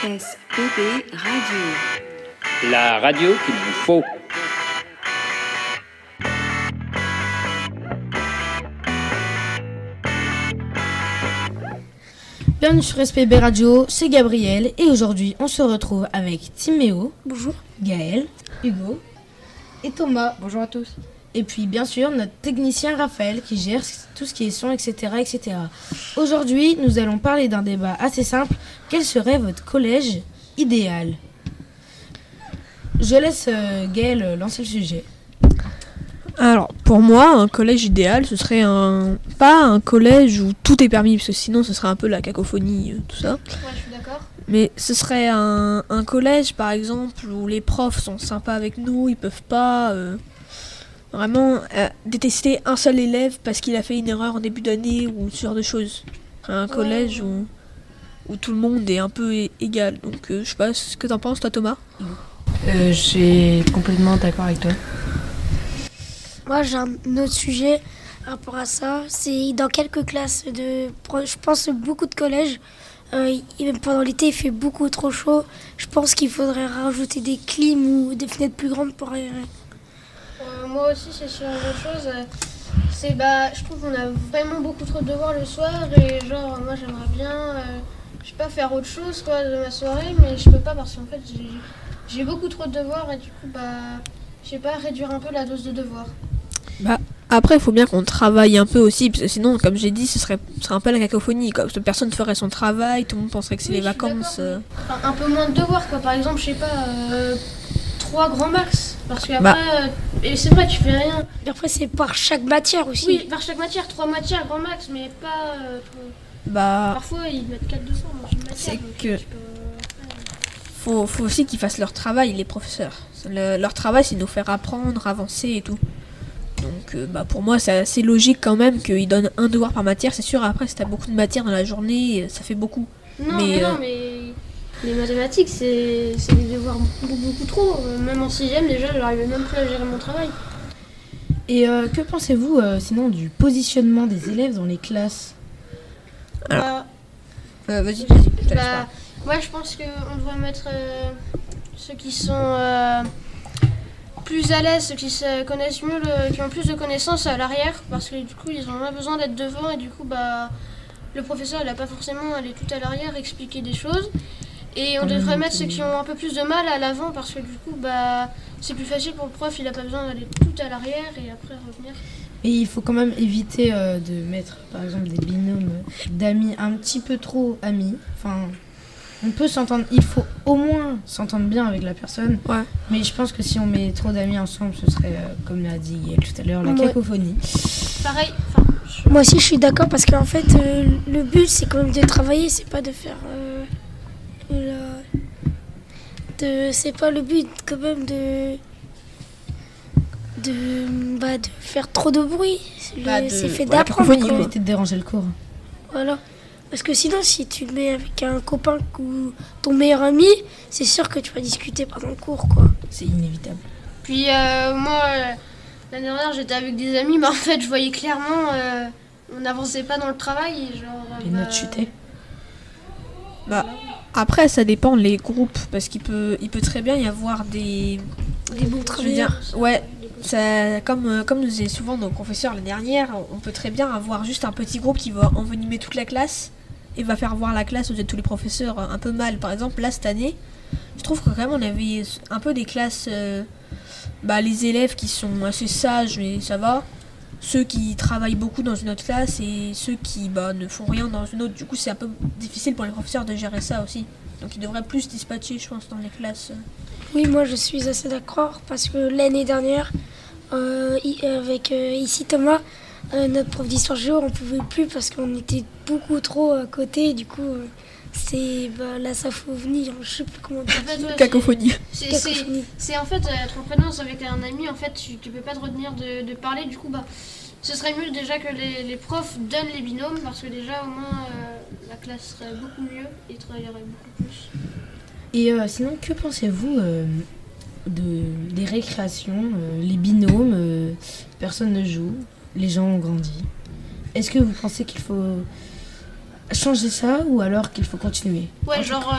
SPB Radio. La radio qu'il vous faut. Bienvenue sur SPB Radio, c'est Gabriel et aujourd'hui on se retrouve avec Timéo. Bonjour. Gaël, Hugo et Thomas. Bonjour à tous. Et puis bien sûr notre technicien Raphaël qui gère tout ce qui est son, etc. etc. Aujourd'hui nous allons parler d'un débat assez simple. Quel serait votre collège idéal? Je laisse Gaël lancer le sujet. Alors, pour moi, un collège idéal, ce serait pas un collège où tout est permis, parce que sinon ce serait un peu la cacophonie, tout ça. Ouais, je suis d'accord. Mais ce serait un collège, par exemple, où les profs sont sympas avec nous, ils peuvent pas vraiment détester un seul élève parce qu'il a fait une erreur en début d'année ou ce genre de choses. Un collège où tout le monde est un peu égal. Donc, je sais pas ce que t'en penses, toi, Thomas? Je suis complètement d'accord avec toi. Moi, j'ai un autre sujet par rapport à ça. C'est dans quelques classes je pense beaucoup de collèges. Même pendant l'été, il fait beaucoup trop chaud. Je pense qu'il faudrait rajouter des clims ou des fenêtres plus grandes pour aérer. Moi aussi, c'est sur la même chose. Je trouve qu'on a vraiment beaucoup trop de devoirs le soir. Et genre, moi, j'aimerais bien, je sais pas, faire autre chose quoi, de ma soirée. Mais je peux pas parce qu'en fait, j'ai beaucoup trop de devoirs. Et du coup, je sais pas, réduire un peu la dose de devoirs. Après, il faut bien qu'on travaille un peu aussi, parce que sinon, comme j'ai dit, ce serait un peu la cacophonie. Quoi. Parce que personne ne ferait son travail, tout le monde penserait que c'est les vacances. Enfin, un peu moins de devoirs, quoi. Par exemple, je sais pas, 3 grands max. Parce qu'après, et c'est vrai, tu fais rien. Et après, c'est par chaque matière aussi. Oui, par chaque matière, 3 matières, grand max, mais pas. Parfois, ils mettent 4 200 dans une matière. C'est que. Faut aussi qu'ils fassent leur travail, les professeurs. Leur travail, c'est de nous faire apprendre, avancer et tout. Donc pour moi c'est assez logique quand même qu'ils donnent un devoir par matière. C'est sûr, après si t'as beaucoup de matière dans la journée, ça fait beaucoup. Non mais les mathématiques c'est des devoirs beaucoup trop. Même en 6ème déjà j'arrivais même plus à gérer mon travail. Et que pensez-vous sinon du positionnement des élèves dans les classes? Vas-y. Moi je pense qu'on devrait mettre ceux qui sont plus à l'aise, ceux qui se connaissent mieux, qui ont plus de connaissances à l'arrière, parce que du coup ils ont moins besoin d'être devant et du coup le professeur il n'a pas forcément à aller tout à l'arrière expliquer des choses. Et on devrait mettre ceux qui ont un peu plus de mal à l'avant parce que du coup c'est plus facile pour le prof, il n'a pas besoin d'aller tout à l'arrière et après revenir. Et il faut quand même éviter de mettre par exemple des binômes d'amis un petit peu trop amis. Enfin, on peut s'entendre, il faut au moins s'entendre bien avec la personne. Ouais. Mais je pense que si on met trop d'amis ensemble, ce serait, comme l'a dit Gaël tout à l'heure, la cacophonie. Pareil. Moi aussi, je suis d'accord parce qu'en fait, le but, c'est quand même de travailler, c'est pas de faire... c'est pas le but quand même de faire trop de bruit. C'est fait d'apprendre. Il faut éviter de déranger le cours. Voilà. Parce que sinon, si tu le mets avec un copain ou ton meilleur ami, c'est sûr que tu vas discuter pendant le cours, quoi. C'est inévitable. Puis moi, l'année dernière, j'étais avec des amis, mais en fait, je voyais clairement, on n'avançait pas dans le travail. Les notes chutaient. Après, ça dépend les groupes, parce qu'il peut très bien y avoir des bons travailleurs. Comme nous disaient souvent nos professeurs l'année dernière, on peut très bien avoir juste un petit groupe qui va envenimer toute la classe et va faire voir la classe aux yeux de tous les professeurs un peu mal. Par exemple, là, cette année, je trouve que vraiment on avait un peu des classes, les élèves qui sont assez sages, mais ça va. Ceux qui travaillent beaucoup dans une autre classe et ceux qui ne font rien dans une autre. Du coup, c'est un peu difficile pour les professeurs de gérer ça aussi. Donc, ils devraient plus dispatcher, je pense, dans les classes. Oui, moi, je suis assez d'accord parce que l'année dernière, avec ici Thomas, notre prof d'histoire géo, on pouvait plus parce qu'on était beaucoup trop à côté. Du coup, c'est la saphonie, je sais plus comment dire. En fait, cacophonie. C'est en fait être en présence avec un ami, en fait, tu peux pas te retenir de parler. Du coup, ce serait mieux déjà que les profs donnent les binômes parce que déjà au moins la classe serait beaucoup mieux et travaillerait beaucoup plus. Et sinon, que pensez-vous des récréations, les binômes, personne ne joue, les gens ont grandi. Est-ce que vous pensez qu'il faut changer ça ou alors qu'il faut continuer? Ouais, genre...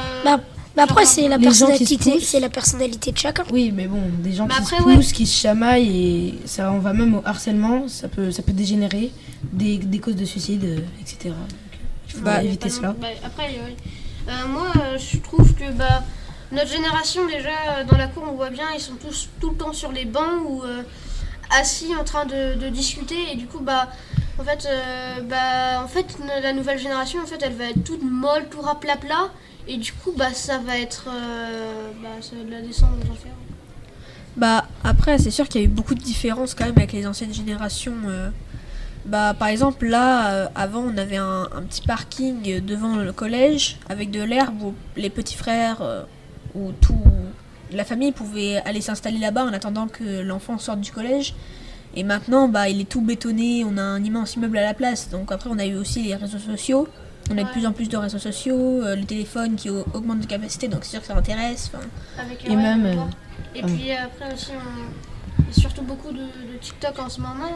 Mais après, c'est la les gens qui se personnalité, poussent. c'est la personnalité de chacun. Oui, mais bon, des gens Mais qui après, se ouais. poussent, qui se chamaillent, et ça, on va même au harcèlement, ça peut dégénérer, des causes de suicide, etc. Donc, il faut Bah, éviter cela. Bah, après, moi, je trouve que notre génération, déjà, dans la cour, on voit bien, ils sont tous tout le temps sur les bancs ou assis en train de discuter. Et du coup, en fait, la nouvelle génération, en fait, elle va être toute molle, tout raplapla. Et du coup, ça va être ça va être la descente aux enfers. Bah après c'est sûr qu'il y a eu beaucoup de différences quand même avec les anciennes générations. Par exemple là avant on avait un petit parking devant le collège avec de l'herbe où les petits frères ou tout la famille pouvait aller s'installer là-bas en attendant que l'enfant sorte du collège. Et maintenant il est tout bétonné, on a un immense immeuble à la place. Donc après on a eu aussi les réseaux sociaux. On a de plus en plus de réseaux sociaux, le téléphone qui augmente de capacité, donc c'est sûr que ça intéresse. Avec, Et même, le voir. Et ah puis après aussi, il y a surtout beaucoup de TikTok en ce moment.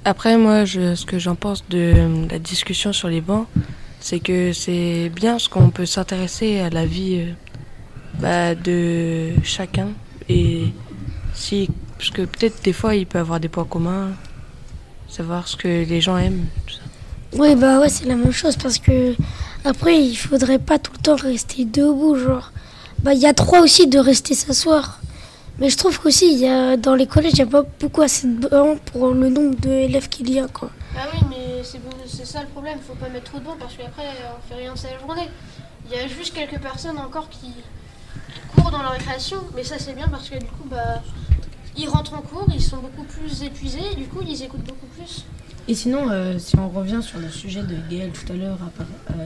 Après, moi, ce que j'en pense de la discussion sur les bancs, c'est que c'est bien parce qu'on peut s'intéresser à la vie de chacun. Parce que peut-être des fois, il peut avoir des points communs, savoir ce que les gens aiment, tout ça. Oui, ouais, c'est la même chose parce que après, il faudrait pas tout le temps rester debout, genre. Il y a droit aussi de rester s'asseoir. Mais je trouve qu'aussi, dans les collèges, il n'y a pas beaucoup assez de bancs pour le nombre d'élèves qu'il y a, quoi. Ah oui, mais c'est ça le problème, faut pas mettre trop de bancs parce qu'après, on fait rien de sa journée. Il y a juste quelques personnes encore qui courent dans leur récréation, mais ça c'est bien parce que du coup, ils rentrent en cours, ils sont beaucoup plus épuisés et du coup, ils écoutent beaucoup plus. Et sinon, si on revient sur le sujet de Gaël tout à l'heure,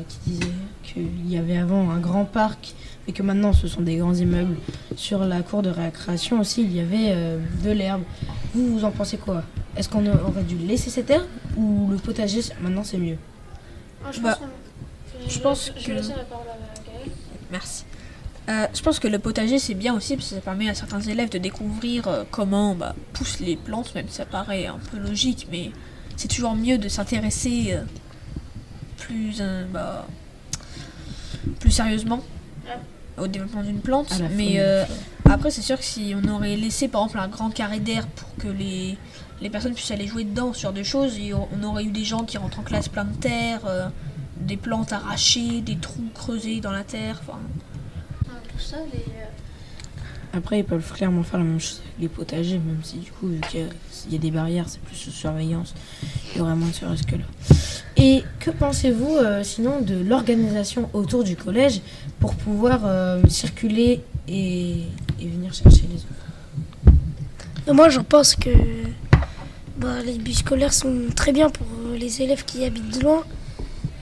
qui disait qu'il y avait avant un grand parc, et que maintenant ce sont des grands immeubles, sur la cour de récréation aussi, il y avait de l'herbe. Vous en pensez quoi? Est-ce qu'on aurait dû laisser cette herbe ou le potager, maintenant c'est mieux? Je pense vais que- laisser la parole à Gaël. Merci. Je pense que le potager c'est bien aussi parce que ça permet à certains élèves de découvrir comment poussent les plantes, même si ça paraît un peu logique, mais c'est toujours mieux de s'intéresser plus sérieusement au développement d'une plante. À la Mais faune. après c'est sûr que si on aurait laissé par exemple un grand carré d'air pour que les personnes puissent aller jouer dedans, ce genre de choses, et on aurait eu des gens qui rentrent en classe plein de terre, des plantes arrachées, des trous creusés dans la terre, enfin... Tout ça, Après, ils peuvent clairement faire la même chose avec les potagers, même si du coup, vu qu'il y a des barrières, c'est plus de surveillance, il y aurait moins de ce risque-là. Et que pensez-vous sinon de l'organisation autour du collège pour pouvoir circuler et venir chercher les enfants? Moi, je pense que les bus scolaires sont très bien pour les élèves qui habitent loin.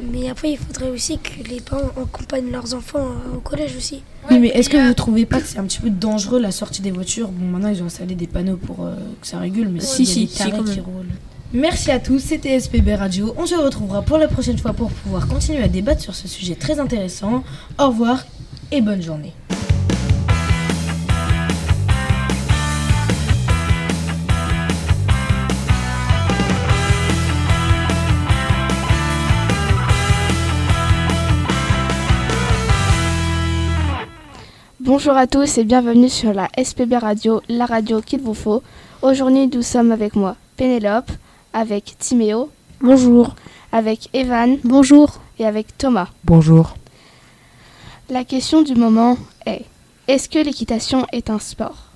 Mais après, il faudrait aussi que les parents accompagnent leurs enfants au collège aussi. Oui, mais est-ce que vous trouvez pas que c'est un petit peu dangereux la sortie des voitures? Bon, maintenant ils ont installé des panneaux pour que ça régule, mais Si, il y a si, des carrés quand qui même. roulent. Merci à tous, c'était SPB Radio. On se retrouvera pour la prochaine fois pour pouvoir continuer à débattre sur ce sujet très intéressant. Au revoir et bonne journée. Bonjour à tous et bienvenue sur la SPB Radio, la radio qu'il vous faut. Aujourd'hui, nous sommes avec moi, Pénélope, avec Timéo. Bonjour. Avec Evan. Bonjour. Et avec Thomas. Bonjour. La question du moment est, est-ce que l'équitation est un sport?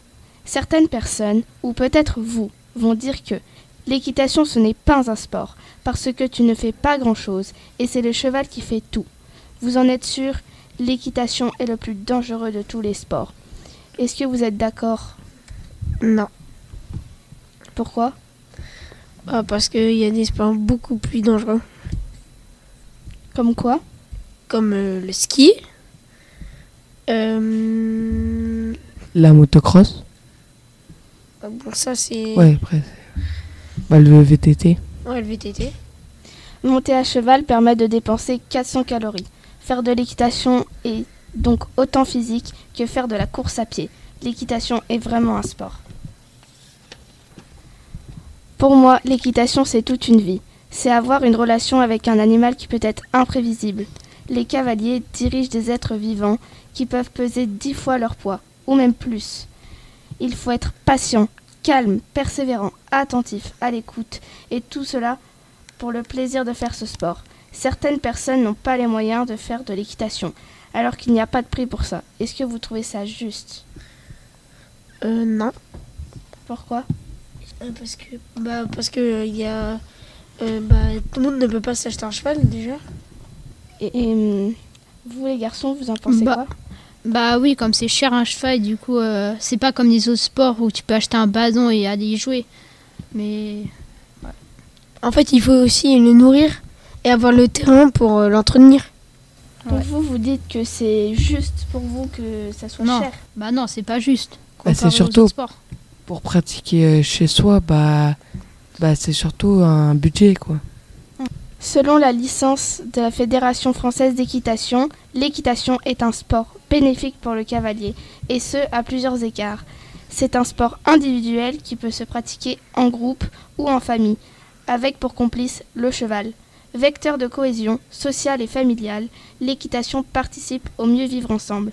Certaines personnes, ou peut-être vous, vont dire que l'équitation ce n'est pas un sport, parce que tu ne fais pas grand-chose et c'est le cheval qui fait tout. Vous en êtes sûr? L'équitation est le plus dangereux de tous les sports. Est-ce que vous êtes d'accord? Non. Pourquoi? Parce qu'il y a des sports beaucoup plus dangereux. Comme quoi? Comme le ski. La motocross? Bon, ça c'est... Ouais, après. Le VTT. Ouais, le VTT. Monter à cheval permet de dépenser 400 calories. Faire de l'équitation est donc autant physique que faire de la course à pied. L'équitation est vraiment un sport. Pour moi, l'équitation c'est toute une vie. C'est avoir une relation avec un animal qui peut être imprévisible. Les cavaliers dirigent des êtres vivants qui peuvent peser 10 fois leur poids, ou même plus. Il faut être patient, calme, persévérant, attentif, à l'écoute, et tout cela pour le plaisir de faire ce sport. Certaines personnes n'ont pas les moyens de faire de l'équitation, alors qu'il n'y a pas de prix pour ça. Est-ce que vous trouvez ça juste? Non. Pourquoi? Parce que il y a, tout le monde ne peut pas s'acheter un cheval déjà. Et vous les garçons, vous en pensez quoi? Bah oui, comme c'est cher un cheval, du coup, c'est pas comme les autres sports où tu peux acheter un bâton et aller y jouer. Mais En fait, il faut aussi le nourrir et avoir le terrain pour l'entretenir. Donc vous dites que c'est juste pour vous que ça soit non, cher. bah non, c'est pas juste. Bah, c'est comparé aux surtout autres sports. pour pratiquer chez soi, c'est surtout un budget, quoi. Selon la licence de la Fédération française d'équitation, l'équitation est un sport bénéfique pour le cavalier, et ce, à plusieurs égards. C'est un sport individuel qui peut se pratiquer en groupe ou en famille, avec pour complice le cheval. Vecteur de cohésion sociale et familiale, l'équitation participe au mieux vivre ensemble.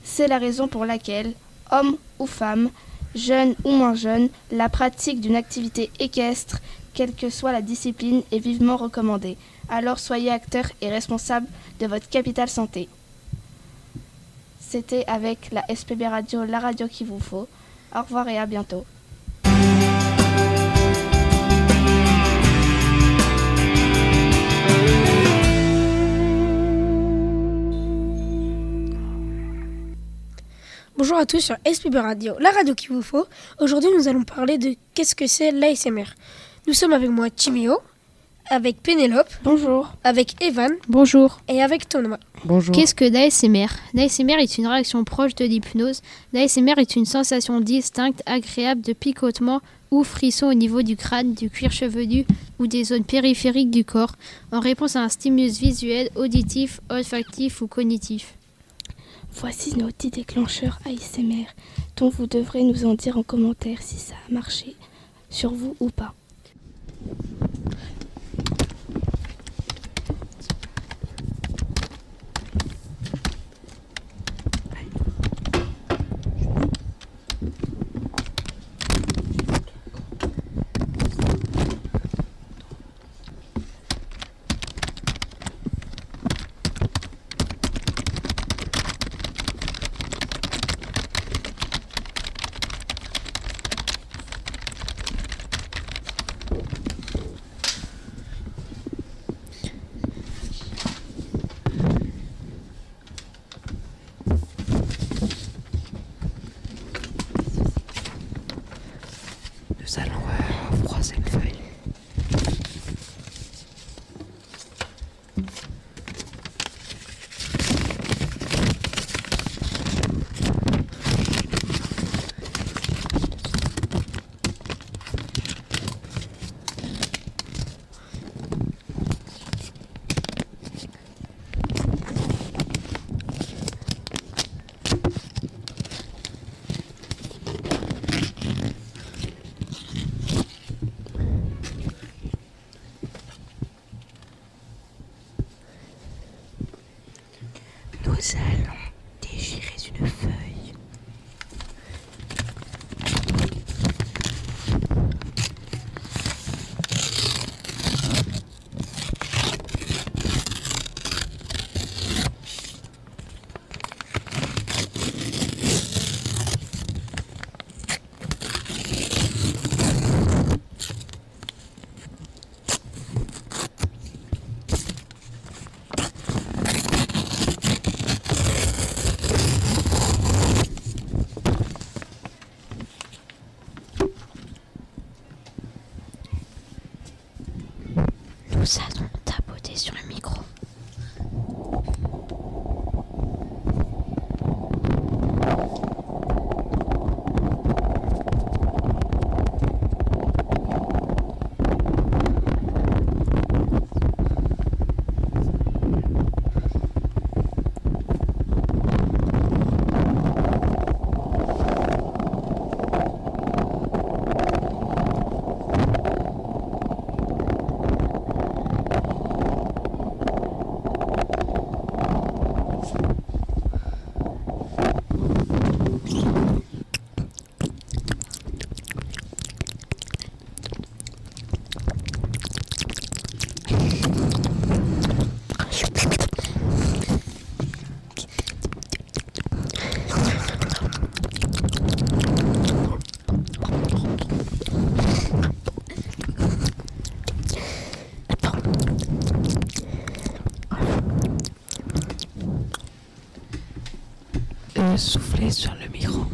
C'est la raison pour laquelle, hommes ou femmes, jeunes ou moins jeunes, la pratique d'une activité équestre, quelle que soit la discipline, est vivement recommandée. Alors soyez acteurs et responsables de votre capital santé. C'était avec la SPB Radio, la radio qu'il vous faut. Au revoir et à bientôt. Bonjour à tous sur SPB Radio, la radio qu'il vous faut. Aujourd'hui, nous allons parler de qu'est-ce que c'est l'ASMR. Nous sommes avec moi Timéo, avec Pénélope. Bonjour. Avec Evan. Bonjour. Et avec Thomas. Bonjour. Qu'est-ce que l'ASMR? L'ASMR est une réaction proche de l'hypnose. L'ASMR est une sensation distincte, agréable de picotement ou frisson au niveau du crâne, du cuir chevelu ou des zones périphériques du corps, en réponse à un stimulus visuel, auditif, olfactif ou cognitif. Voici nos 10 déclencheurs ASMR dont vous devrez nous en dire en commentaire si ça a marché sur vous ou pas. Nous allons froisser une feuille. Nous allons déchirer une feuille. Nous allons tapoter sur le micro. bien souffler sur le micro.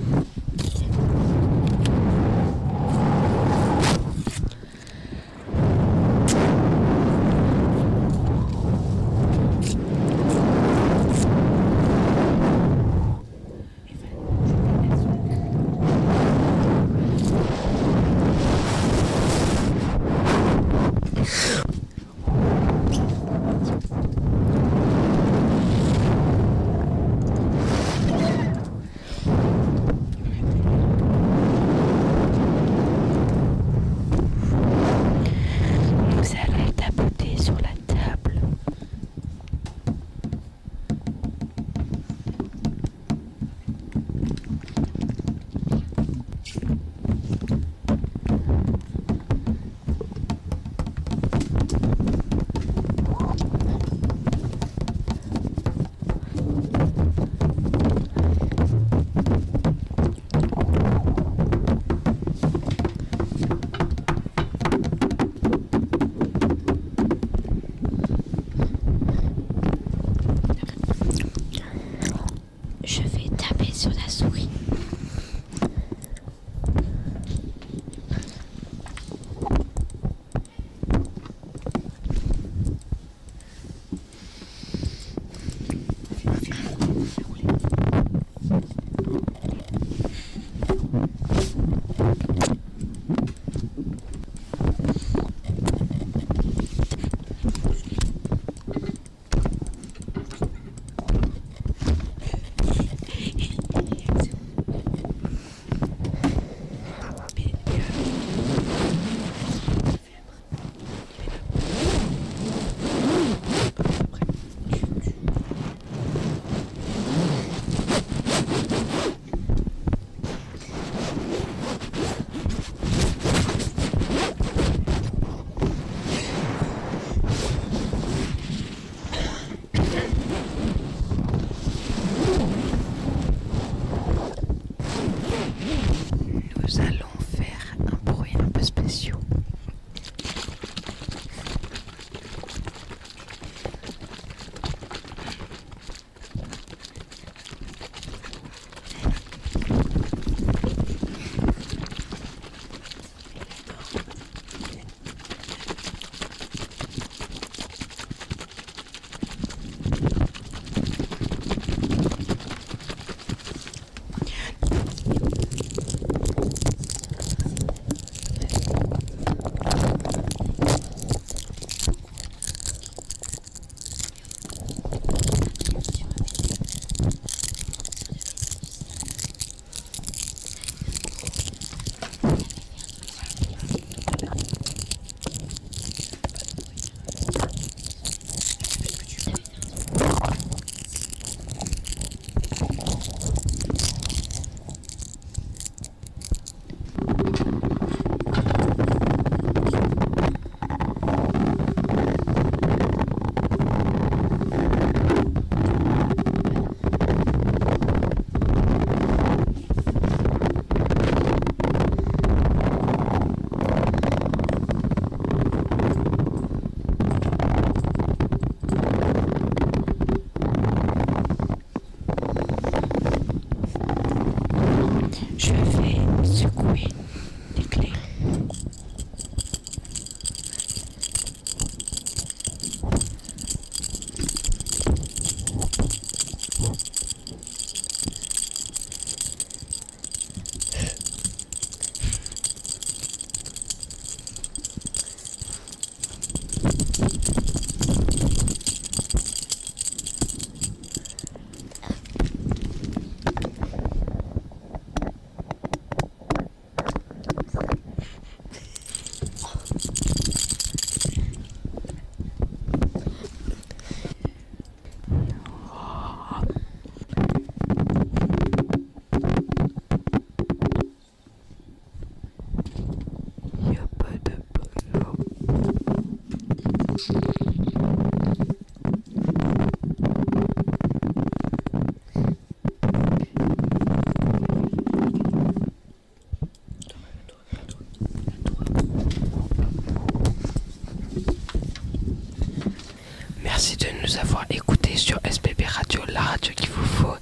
Merci de nous avoir écoutés sur SPB Radio, la radio qu'il vous faut.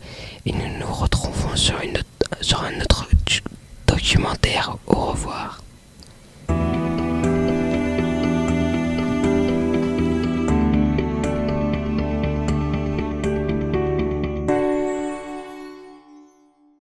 et nous nous retrouvons sur un autre documentaire. Au revoir.